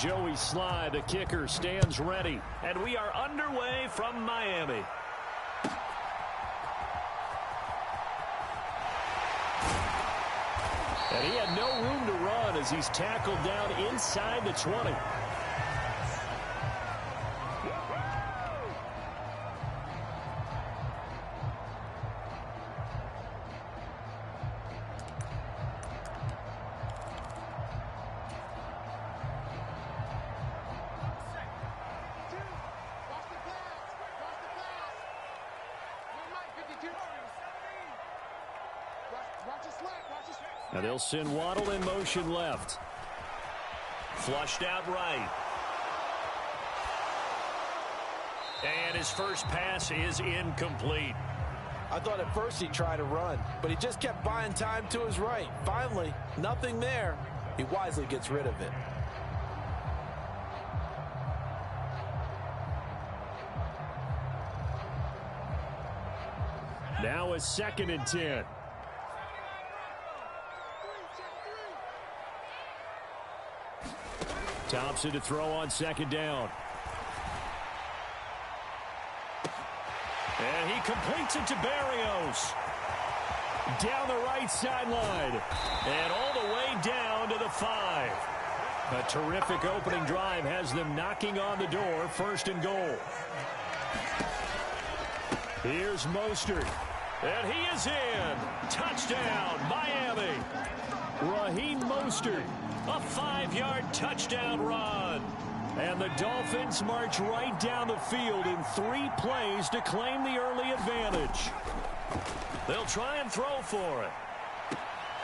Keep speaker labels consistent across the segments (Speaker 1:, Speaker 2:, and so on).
Speaker 1: Joey Sly, the kicker, stands ready. And we are underway from Miami. And he had no room to run as he's tackled down inside the 20. Now they'll send Waddle in motion left. Flushed out right. And his first pass is incomplete.
Speaker 2: I thought at first he tried to run, but he just kept buying time to his right. Finally, nothing there. He wisely gets rid of it.
Speaker 1: Now a 2nd and 10. Thompson to throw on 2nd down. And he completes it to Berrios. Down the right sideline. And all the way down to the 5. A terrific opening drive has them knocking on the door. 1st and goal. Here's Mostert. And he is in. Touchdown, Miami. Raheem Mostert. A 5-yard touchdown run. And the Dolphins march right down the field in 3 plays to claim the early advantage. They'll try and throw for it.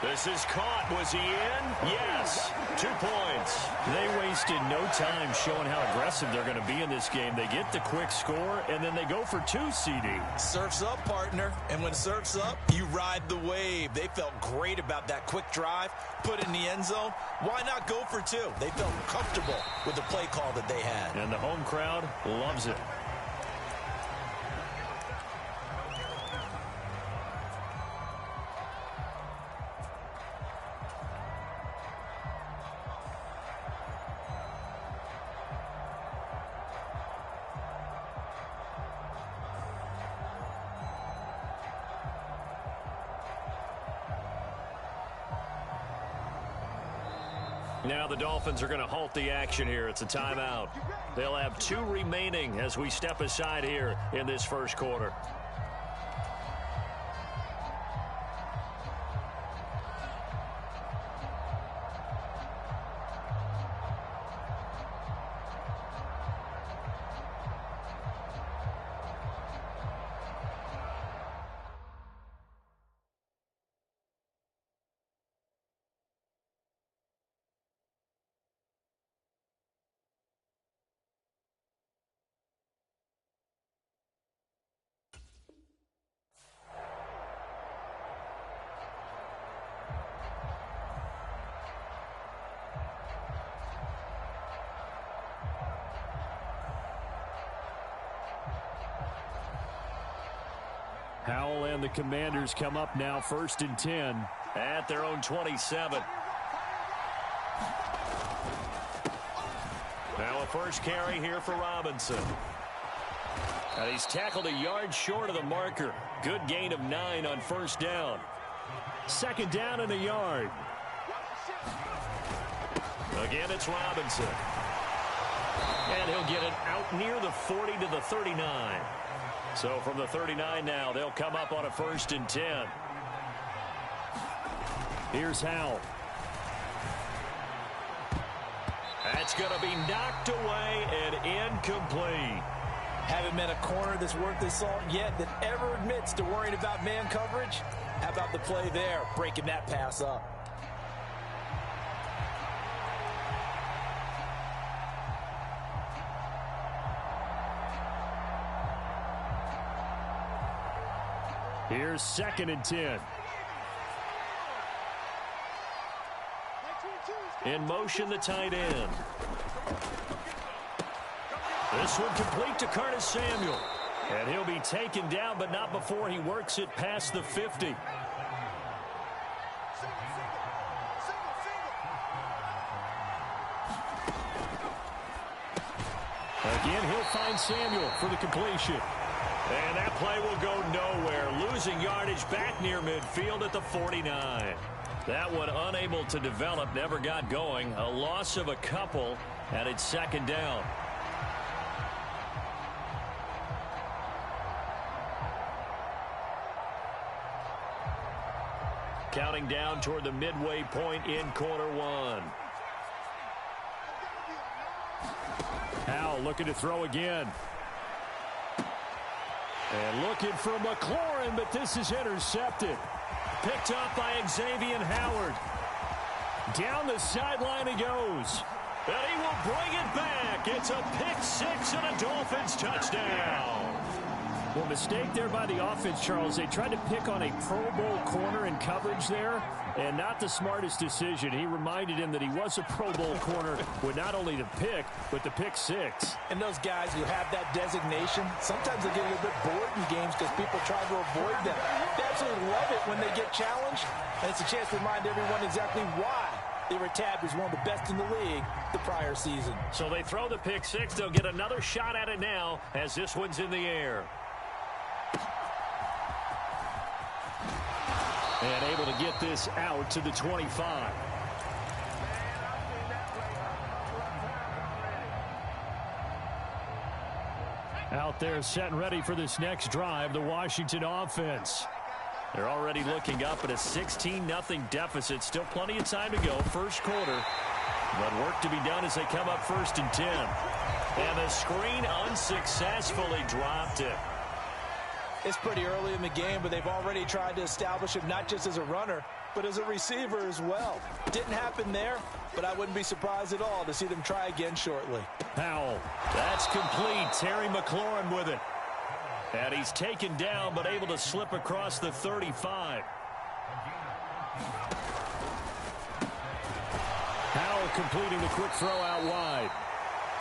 Speaker 1: This is caught. Was he in? Yes. 2 points. They wasted no time showing how aggressive they're going to be in this game. They get the quick score, and then they go for 2, CD.
Speaker 3: Surf's up, partner. And when surf's up, you ride the wave. They felt great about that quick drive, put it in the end zone. Why not go for 2? They felt comfortable with the play call that they had.
Speaker 1: And the home crowd loves it. Now the Dolphins are going to halt the action here. It's a timeout. They'll have 2 remaining as we step aside here in this first quarter. Howell and the Commanders come up now 1st and 10 at their own 27. Now a first carry here for Robinson. And he's tackled a yard short of the marker. Good gain of 9 on 1st down. 2nd down and a yard. Again, it's Robinson. And he'll get it out near the 40 to the 39. So from the 39 now, they'll come up on a 1st and 10. Here's Howell. That's going to be knocked away and incomplete.
Speaker 2: Haven't met a corner that's worth his salt yet that ever admits to worrying about man coverage. How about the play there, breaking that pass up?
Speaker 1: Here's 2nd and 10. In motion, the tight end. This one complete to Curtis Samuel. And he'll be taken down, but not before he works it past the 50. Again, he'll find Samuel for the completion. And that play will go nowhere. Losing yardage back near midfield at the 49. That one unable to develop, never got going. A loss of a couple, and it's second down. Counting down toward the midway point in quarter one. Howell looking to throw again. And looking for McLaurin, but this is intercepted. Picked up by Xavier Howard. Down the sideline he goes. And he will bring it back. It's a pick six and a Dolphins touchdown. Well, mistake there by the offense, Charles. They tried to pick on a Pro Bowl corner in coverage there, and not the smartest decision. He reminded him that he was a Pro Bowl corner with not only the pick, but the pick six.
Speaker 2: And those guys who have that designation, sometimes they get a little bit bored in games because people try to avoid them. They absolutely love it when they get challenged, and it's a chance to remind everyone exactly why they were tabbed as one of the best in the league the prior season.
Speaker 1: So they throw the pick six. They'll get another shot at it now as this one's in the air. And able to get this out to the 25. Out there set and ready for this next drive, the Washington offense. They're already looking up at a 16-0 deficit. Still plenty of time to go, first quarter. But work to be done as they come up 1st and 10. And the screen unsuccessfully dropped it.
Speaker 2: It's pretty early in the game, but they've already tried to establish him not just as a runner, but as a receiver as well. Didn't happen there, but I wouldn't be surprised at all to see them try again shortly.
Speaker 1: Howell, that's complete. Terry McLaurin with it. And he's taken down, but able to slip across the 35. Howell completing the quick throw out wide.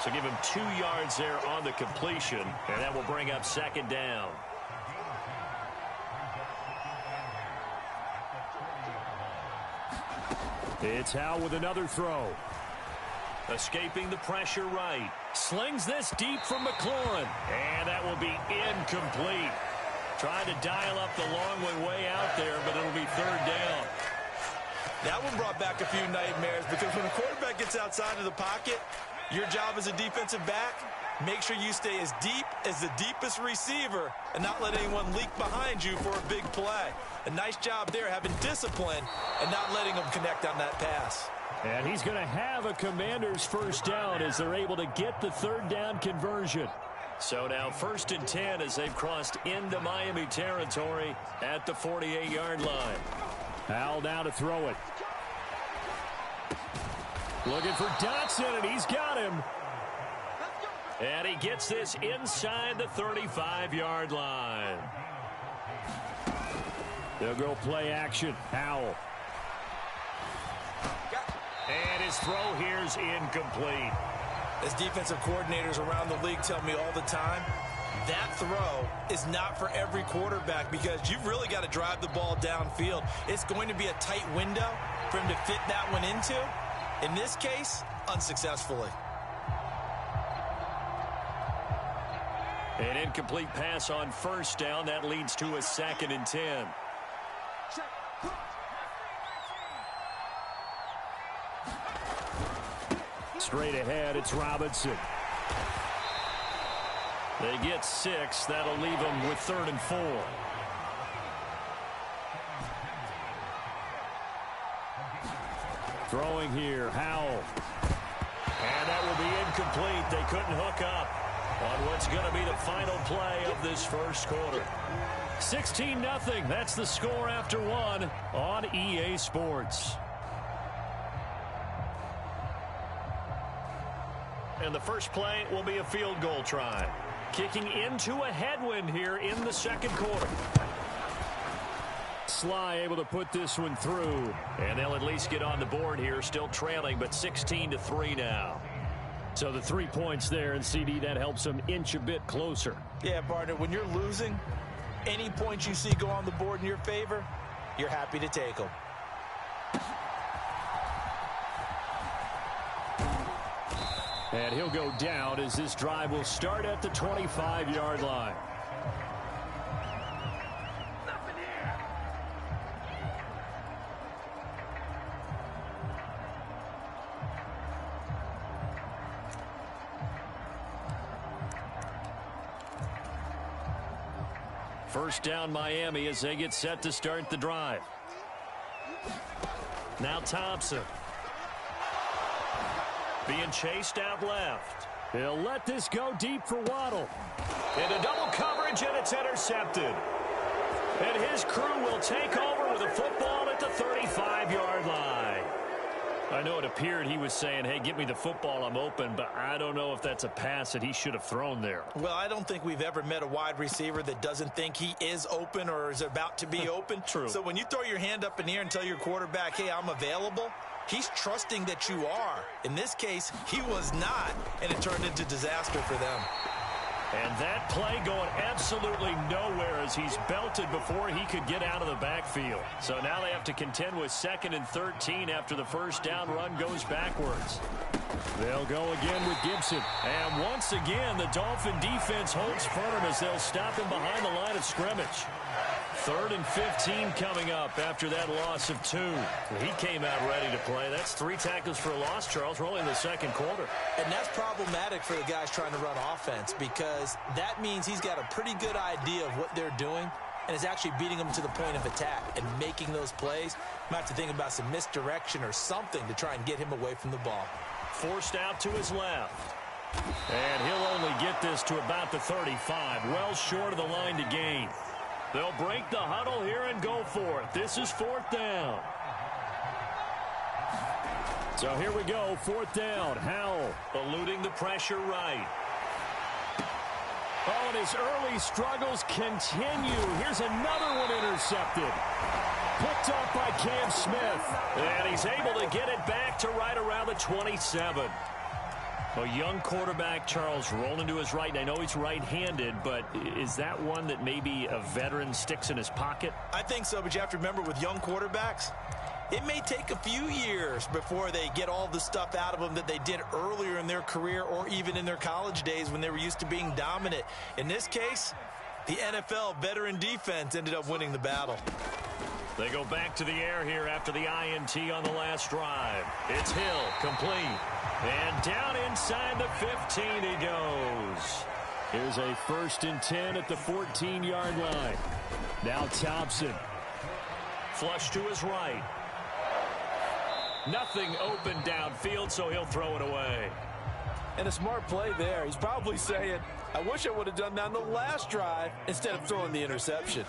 Speaker 1: So give him 2 yards there on the completion, and that will bring up second down. It's Howell with another throw. Escaping the pressure right. Slings this deep from McLaurin. And that will be incomplete. Trying to dial up the long way out there, but it'll be third down.
Speaker 3: That one brought back a few nightmares because when a quarterback gets outside of the pocket, your job as a defensive back, make sure you stay as deep as the deepest receiver and not let anyone leak behind you for a big play. A nice job there having discipline and not letting them connect on that pass.
Speaker 1: And he's going to have a Commanders first down as they're able to get the third down conversion. So now 1st and 10 as they've crossed into Miami territory at the 48-yard line. Howell now to throw it. Looking for Dotson, and he's got him. And he gets this inside the 35-yard line. They'll go play action. Howell. And his throw here's incomplete.
Speaker 3: As defensive coordinators around the league tell me all the time, that throw is not for every quarterback because you've really got to drive the ball downfield. It's going to be a tight window for him to fit that one into. In this case, unsuccessfully.
Speaker 1: An incomplete pass on first down. That leads to a 2nd and 10. Straight ahead, it's Robinson. They get 6. That'll leave them with 3rd and 4. Throwing here, Howell. And that will be incomplete. They couldn't hook up on what's going to be the final play of this first quarter. 16-0. That's the score after 1 on EA Sports. And the first play will be a field goal try. Kicking into a headwind here in the second quarter. Sly able to put this one through. And they'll at least get on the board here. Still trailing, but 16-3 now. So the 3 points there, and CD, that helps them inch a bit closer.
Speaker 2: Yeah, partner, when you're losing, any points you see go on the board in your favor, you're happy to take them.
Speaker 1: And he'll go down as this drive will start at the 25-yard line. First down Miami as they get set to start the drive. Now Thompson. Being chased out left. He'll let this go deep for Waddle. Into double coverage, and it's intercepted. And his crew will take over with the football at the 35-yard line. I know it appeared he was saying, hey, give me the football, I'm open, but I don't know if that's a pass that he should have thrown there.
Speaker 3: Well, I don't think we've ever met a wide receiver that doesn't think he is open or is about to be open.
Speaker 1: True.
Speaker 3: So when you throw your hand up in the air and tell your quarterback, hey, I'm available, he's trusting that you are. In this case, he was not, and it turned into disaster for them.
Speaker 1: And that play going absolutely nowhere as he's belted before he could get out of the backfield. So now they have to contend with 2nd and 13 after the first down run goes backwards. They'll go again with Gibson. And once again, the Dolphin defense holds firm as they'll stop him behind the line of scrimmage. 3rd and 15 coming up after that loss of 2. He came out ready to play. That's 3 tackles for a loss, Charles. We're only in the second quarter.
Speaker 3: And that's problematic for the guys trying to run offense because that means he's got a pretty good idea of what they're doing and is actually beating them to the point of attack and making those plays. Might have to think about some misdirection or something to try and get him away from the ball.
Speaker 1: Forced out to his left. And he'll only get this to about the 35, well short of the line to gain. They'll break the huddle here and go for it. This is 4th down. So here we go, 4th down. Howell eluding the pressure right. Oh, and his early struggles continue. Here's another one intercepted. Picked up by Cam Smith. And he's able to get it back to right around the 27. A young quarterback, Charles, rolling to his right. I know he's right-handed, but is that one that maybe a veteran sticks in his pocket?
Speaker 3: I think so, but you have to remember with young quarterbacks, it may take a few years before they get all the stuff out of them that they did earlier in their career or even in their college days when they were used to being dominant. In this case, the NFL veteran defense ended up winning the battle.
Speaker 1: They go back to the air here after the INT on the last drive. It's Hill, complete. And down inside the 15 he goes. Here's a 1st and 10 at the 14-yard line. Now Thompson. Flush to his right. Nothing open downfield, so he'll throw it away.
Speaker 2: And a smart play there. He's probably saying, I wish I would have done that on the last drive instead of throwing the interception.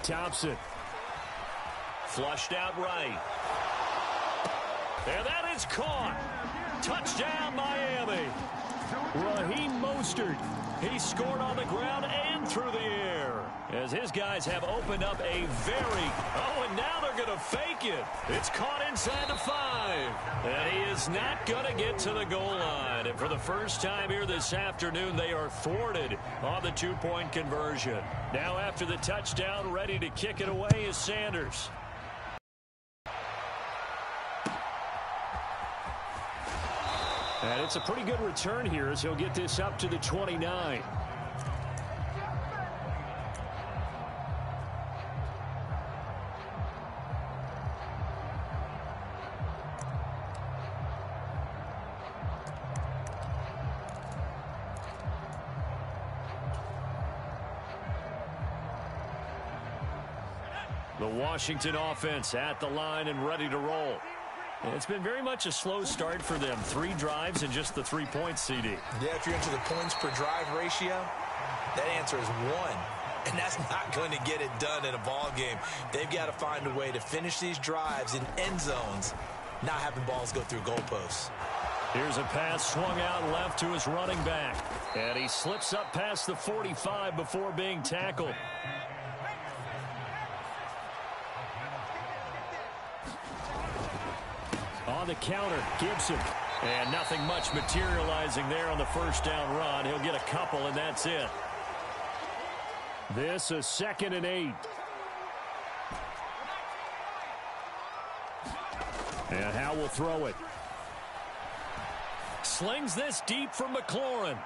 Speaker 1: Thompson. Flushed out right. And that is caught. Touchdown, Miami. Raheem Mostert. He scored on the ground and through the air as his guys have opened up a very... Oh, and now they're going to fake it. It's caught inside the 5. And he is not going to get to the goal line. And for the first time here this afternoon, they are thwarted on the 2-point conversion. Now after the touchdown, ready to kick it away is Sanders. And it's a pretty good return here as he'll get this up to the 29. The Washington offense at the line and ready to roll. It's been very much a slow start for them. 3 drives and just the 3 points, CD.
Speaker 3: Yeah, if you're into the points per drive ratio, that answer is 1. And that's not going to get it done in a ball game. They've got to find a way to finish these drives in end zones, not having balls go through goalposts.
Speaker 1: Here's a pass swung out left to his running back. And he slips up past the 45 before being tackled. On the counter, Gibson. And nothing much materializing there on the first down run. He'll get a couple, and that's it. This is 2nd and 8. And Howe will throw it. slings this deep for McLaurin.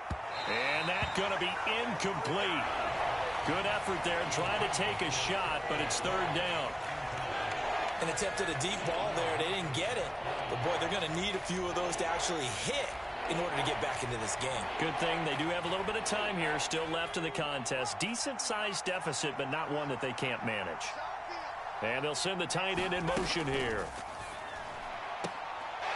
Speaker 1: And that's going to be incomplete. Good effort there trying to take a shot, but it's third down.
Speaker 3: And attempted a deep ball there. They didn't get it. But, boy, they're going to need a few of those to actually hit in order to get back into this game.
Speaker 1: Good thing they do have a little bit of time here still left in the contest. Decent-sized deficit, but not one that they can't manage. And they'll send the tight end in motion here.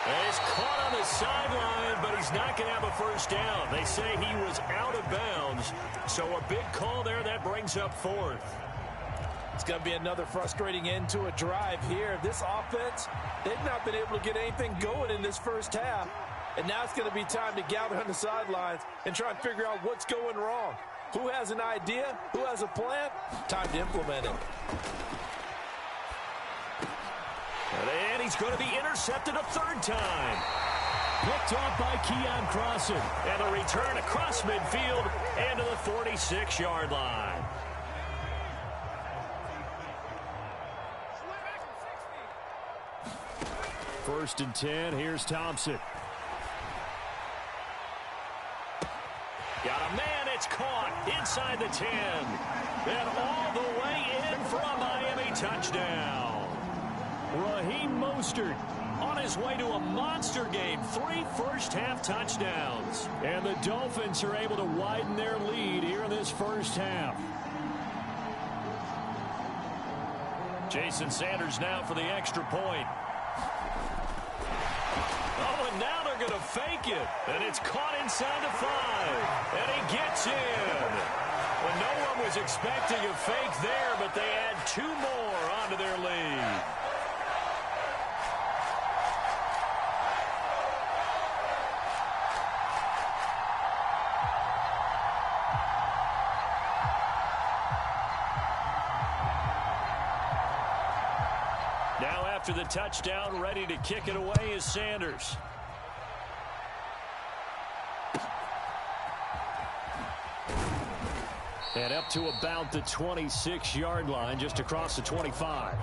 Speaker 1: He's caught on the sideline, but he's not going to have a first down. They say he was out of bounds. So a big call there that brings up fourth.
Speaker 2: It's going to be another frustrating end to a drive here. This offense, they've not been able to get anything going in this first half. And now it's going to be time to gather on the sidelines and try and figure out what's going wrong. Who has an idea? Who has a plan? Time to implement it.
Speaker 1: And he's going to be intercepted a third time. Picked off by Keon Crossen. And a return across midfield and to the 46-yard line. First and 10. Here's Thompson. Got a man. It's caught inside the 10. And all the way in for a Miami touchdown. Raheem Mostert on his way to a monster game. 3 first-half touchdowns. And the Dolphins are able to widen their lead here in this first half. Jason Sanders now for the extra point. Oh, and now they're going to fake it. And it's caught inside the 5. And he gets in. Well, no one was expecting a fake there, but they add 2 more onto their lead. Now after the touchdown, ready to kick it away is Sanders. And up to about the 26-yard line, just across the 25.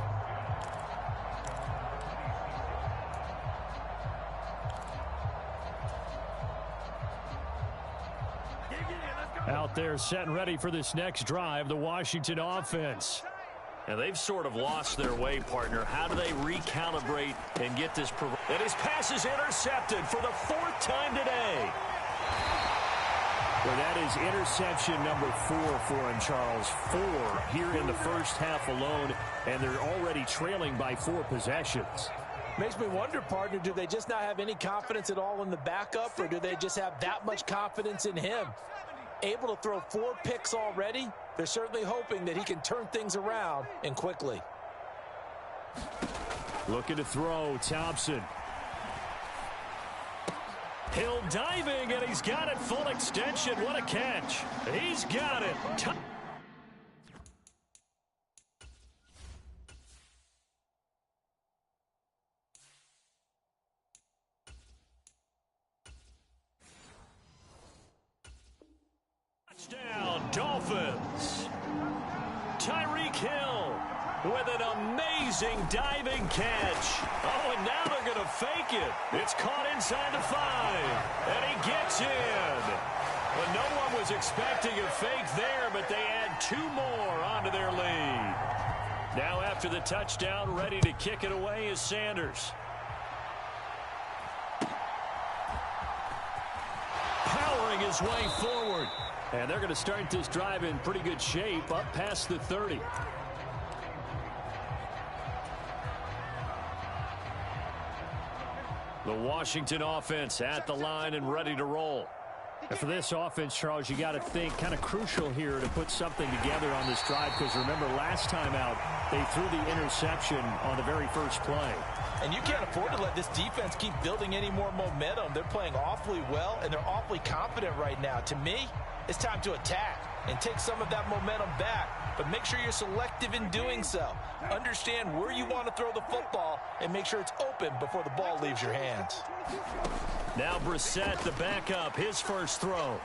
Speaker 1: Out there set and ready for this next drive, the Washington offense. And they've sort of lost their way, partner. How do they recalibrate and get this? And his pass is intercepted for the 4th time today. Well, that is interception number 4 for him, Charles. 4 here in the first half alone, and they're already trailing by 4 possessions.
Speaker 2: Makes me wonder, partner, do they just not have any confidence at all in the backup, or do they just have that much confidence in him? Able to throw 4 picks already, they're certainly hoping that he can turn things around and quickly.
Speaker 1: Looking to throw, Thompson. Hill diving, and he's got it full extension. What a catch. He's got it. Touchdown, Dolphins. Tyreek Hill with an amazing diving catch. Oh, and now they're going to fake it. It's caught inside the 5, and he gets in. Well, no one was expecting a fake there, but they add 2 more onto their lead. Now after the touchdown, ready to kick it away is Sanders. Powering his way forward. And they're going to start this drive in pretty good shape, up past the 30. The Washington offense at the line and ready to roll. And for this offense, Charles, you got to think kind of crucial here to put something together on this drive, because remember last time out they threw the interception on the very first play.
Speaker 2: And you can't afford to let this defense keep building any more momentum. They're playing awfully well, and they're awfully confident right now. To me, it's time to attack and take some of that momentum back. But make sure you're selective in doing so. Understand where you want to throw the football and make sure it's open before the ball leaves your hands.
Speaker 1: Now Brissett, the backup, his first throw.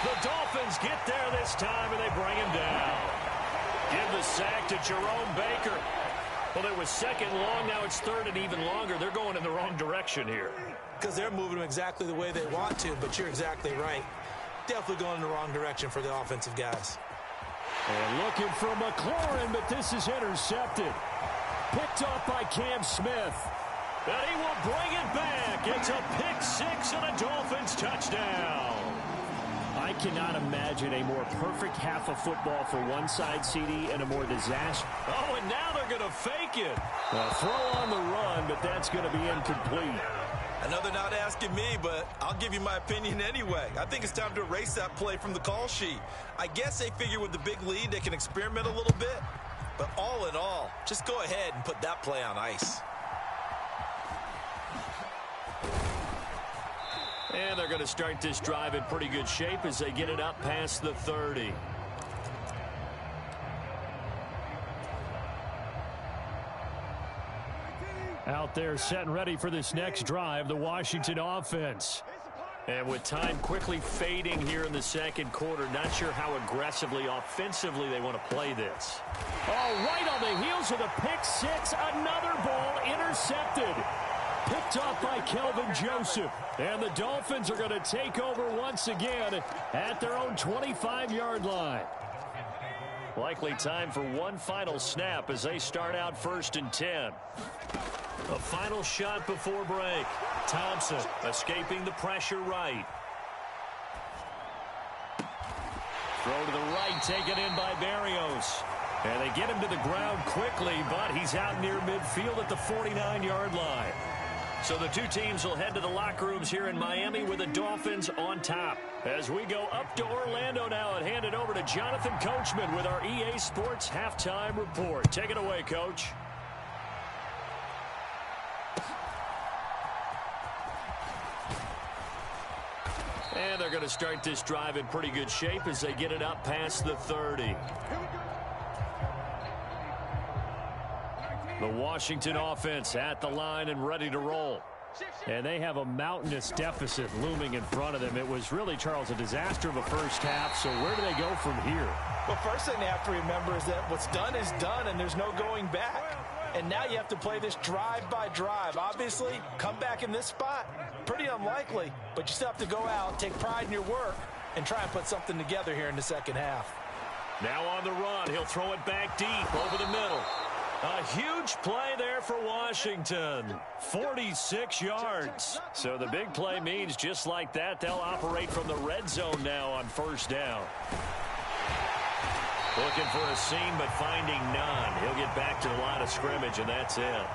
Speaker 1: The Dolphins get there this time, and they bring him down. Give the sack to Jerome Baker. Well, it was second long. Now it's third and even longer. They're going in the wrong direction here.
Speaker 2: Because they're moving them exactly the way they want to, but you're exactly right. Definitely going in the wrong direction for the offensive guys.
Speaker 1: And looking for McLaurin, but this is intercepted. Picked off by Cam Smith. And he will bring it back. It's a pick six and a Dolphins touchdown. I cannot imagine a more perfect half of football for one side, CD, and a more disaster. Oh, and now they're going to fake it. A throw on the run, but that's going to be incomplete.
Speaker 3: I know they're not asking me, but I'll give you my opinion anyway. I think it's time to erase that play from the call sheet. I guess they figure with the big lead they can experiment a little bit. But all in all, just go ahead and put that play on ice.
Speaker 1: And they're going to start this drive in pretty good shape as they get it up past the 30. Out there set and ready for this next drive, the Washington offense. And with time quickly fading here in the second quarter, not sure how aggressively, offensively they want to play this. Oh, right on the heels of the pick six, another ball intercepted. Picked off by Kelvin Joseph. And the Dolphins are going to take over once again at their own 25-yard line. Likely time for one final snap as they start out 1st and 10. A final shot before break. Thompson escaping the pressure right. Throw to the right, taken in by Berrios. And they get him to the ground quickly, but he's out near midfield at the 49-yard line. So the two teams will head to the locker rooms here in Miami with the Dolphins on top. As we go up to Orlando now and hand it over to Jonathan Coachman with our EA Sports Halftime Report. Take it away, Coach. And they're going to start this drive in pretty good shape as they get it up past the 30. The Washington offense at the line and ready to roll. And they have a mountainous deficit looming in front of them. It was really, Charles, a disaster of a first half. So where do they go from here?
Speaker 2: Well, first thing they have to remember is that what's done is done, and there's no going back. And now you have to play this drive by drive. Obviously, come back in this spot, pretty unlikely. But you still have to go out, take pride in your work, and try and put something together here in the second half.
Speaker 1: Now on the run, he'll throw it back deep over the middle. A huge play there for Washington. 46 yards. So the big play means just like that, they'll operate from the red zone now on 1st down. Looking for a seam, but finding none. He'll get back to the line of scrimmage, and that's it.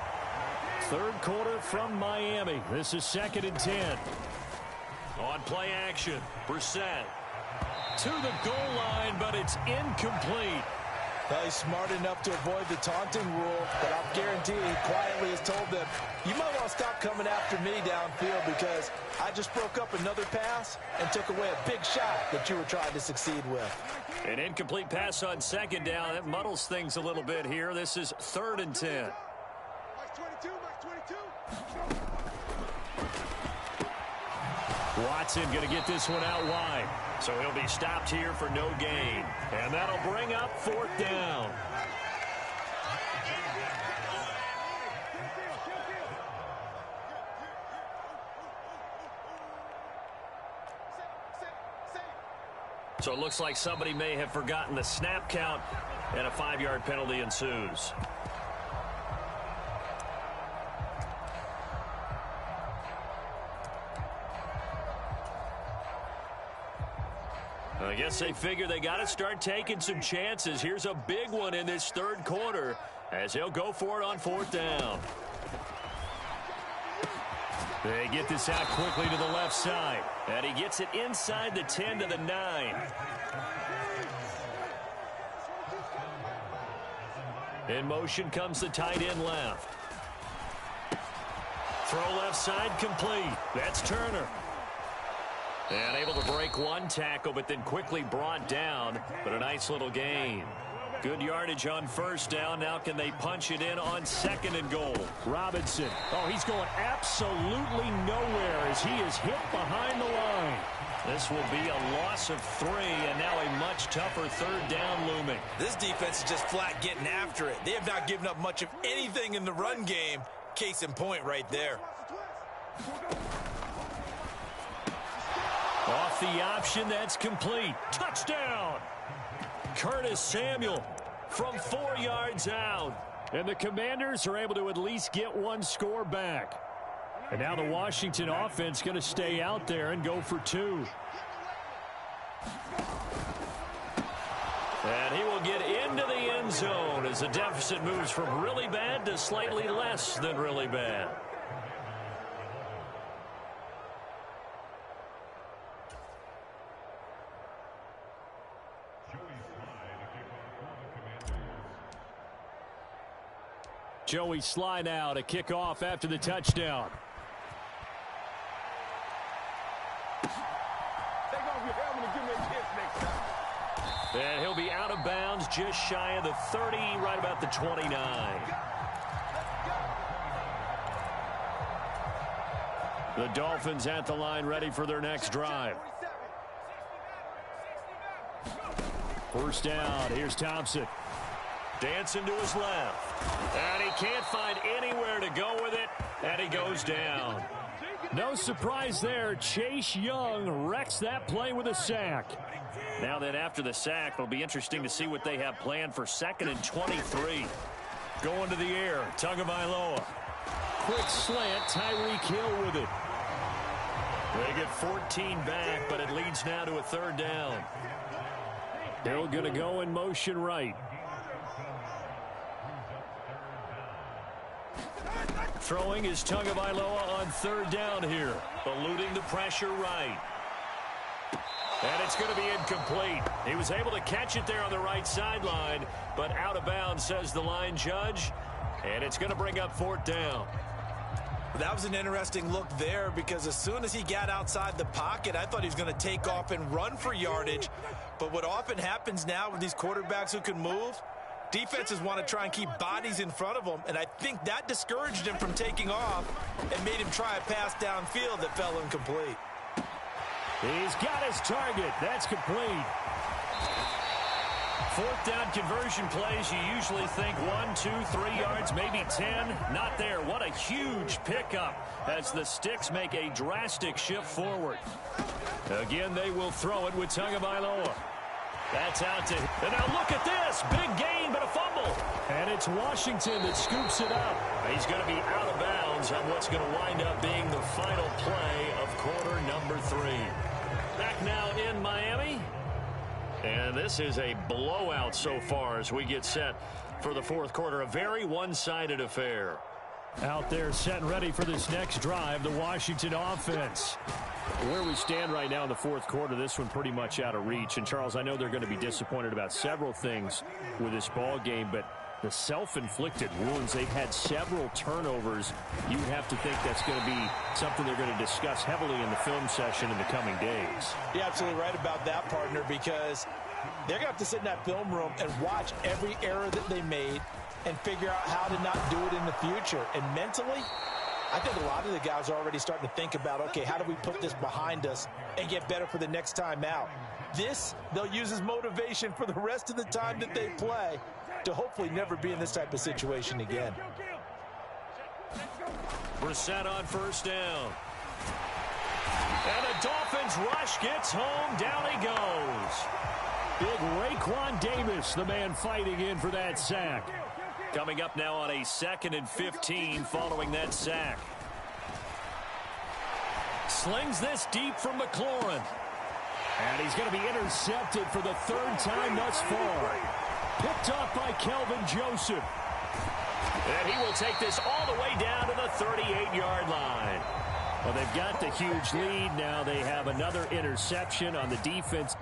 Speaker 1: Third quarter from Miami. This is 2nd and 10. On play action, Brissett to the goal line, but it's incomplete.
Speaker 2: Well, he's smart enough to avoid the taunting rule, but I'll guarantee he quietly has told them, you might want to stop coming after me downfield because I just broke up another pass and took away a big shot that you were trying to succeed with.
Speaker 1: An incomplete pass on 2nd down. That muddles things a little bit here. This is 3rd and 10. Watson going to get this one out wide. So he'll be stopped here for no gain. And that'll bring up 4th down. So it looks like somebody may have forgotten the snap count, and a 5-yard penalty ensues. I guess they figure they got to start taking some chances. Here's a big one in this third quarter as he'll go for it on 4th down. They get this out quickly to the left side, and he gets it inside the 10 to the 9. In motion comes the tight end left. Throw left side complete. That's Turner. And able to break one tackle, but then quickly brought down. But a nice little gain. Good yardage on first down. Now can they punch it in on 2nd and goal?
Speaker 4: Robinson. Oh, he's going absolutely nowhere as he is hit behind the line.
Speaker 1: This will be a loss of 3, and now a much tougher 3rd down looming.
Speaker 3: This defense is just flat getting after it. They have not given up much of anything in the run game. Case in point right there.
Speaker 1: Off the option, that's complete. Touchdown! Curtis Samuel from 4 yards out.
Speaker 4: And the Commanders are able to at least get one score back. And now the Washington offense going to stay out there and go for 2.
Speaker 1: And he will get into the end zone as the deficit moves from really bad to slightly less than really bad.
Speaker 4: Joey Sly now to kick off after the touchdown.
Speaker 1: And he'll be out of bounds just shy of the 30, right about the 29.
Speaker 4: The Dolphins at the line ready for their next drive. First down, here's Thompson.
Speaker 1: Dancing to his left. And he can't find anywhere to go with it, and he goes down.
Speaker 4: No surprise there. Chase Young wrecks that play with a sack.
Speaker 1: Now then, after the sack, it'll be interesting to see what they have planned for 2nd and 23.
Speaker 4: Going to the air, Tagovailoa. Quick slant, Tyreek Hill with it.
Speaker 1: They get 14 back, but it leads now to a 3rd down.
Speaker 4: Hill going to go in motion right.
Speaker 1: Throwing is Tagovailoa on 3rd down here. Eluding the pressure right. And it's going to be incomplete. He was able to catch it there on the right sideline, but out of bounds, says the line judge. And it's going to bring up 4th down.
Speaker 3: That was an interesting look there because as soon as he got outside the pocket, I thought he was going to take off and run for yardage. But what often happens now with these quarterbacks who can move, defenses want to try and keep bodies in front of them, and I think that discouraged him from taking off and made him try a pass downfield that fell incomplete.
Speaker 4: He's got his target. That's complete.
Speaker 1: 4th down conversion plays, you usually think 1, 2, 3 yards, maybe 10. Not there. What a huge pickup as the Sticks make a drastic shift forward. Again, they will throw it with Tagovailoa. That's out to... And now look at this. Big gain, but a fumble.
Speaker 4: And it's Washington that scoops it up.
Speaker 1: He's going to be out of bounds on what's going to wind up being the final play of quarter number 3. Back now in Miami. And this is a blowout so far as we get set for the 4th quarter. A very one-sided affair.
Speaker 4: Out there set and ready for this next drive, the Washington offense. Where we stand right now in the 4th quarter, this one pretty much out of reach. And, Charles, I know they're going to be disappointed about several things with this ball game, but the self-inflicted wounds, they've had several turnovers. You would have to think that's going to be something they're going to discuss heavily in the film session in the coming days.
Speaker 2: You're absolutely right about that, partner, because they're going to have to sit in that film room and watch every error that they made and figure out how to not do it in the future. And mentally, I think a lot of the guys are already starting to think about, okay, how do we put this behind us and get better for the next time out? This, they'll use as motivation for the rest of the time that they play to hopefully never be in this type of situation again.
Speaker 1: Brissett on 1st down. And the Dolphins rush gets home. Down he goes.
Speaker 4: Big Raekwon Davis, the man fighting in for that sack.
Speaker 1: Coming up now on a 2nd and 15 following that sack. Slings this deep from McLaurin.
Speaker 4: And he's going to be intercepted for the 3rd time thus far. Picked off by Kelvin Joseph.
Speaker 1: And he will take this all the way down to the 38-yard line.
Speaker 4: Well, they've got the huge lead. Now they have another interception on the defense.